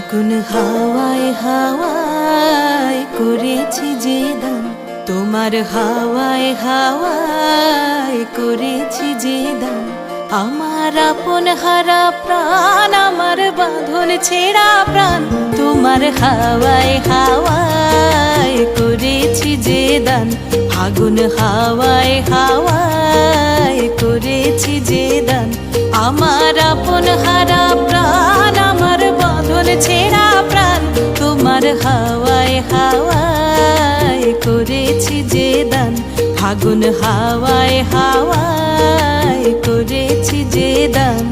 ফাগুন হাওয়ায় হাওয়ায় করেছি যে দান, তোমার হাওয়ায় হাওয়ায় করেছি যে দান। আমার আপন হারা প্রাণ, আমার বাঁধন ছেঁড়া প্রাণ, তোমার হাওয়ায় হাওয়ায় করেছি যে দান। ফাগুন হাওয়ায় হাওয়ায় করেছি যে দান। আমার আপন হারা প্রাণ, আমার বাঁধন ছেঁড়া প্রাণ, তোমার হাওয়ায় হাওয়ায় করেছি যে দান। ফাগুন হাওয়ায় হাওয়ায় করেছি যে দান।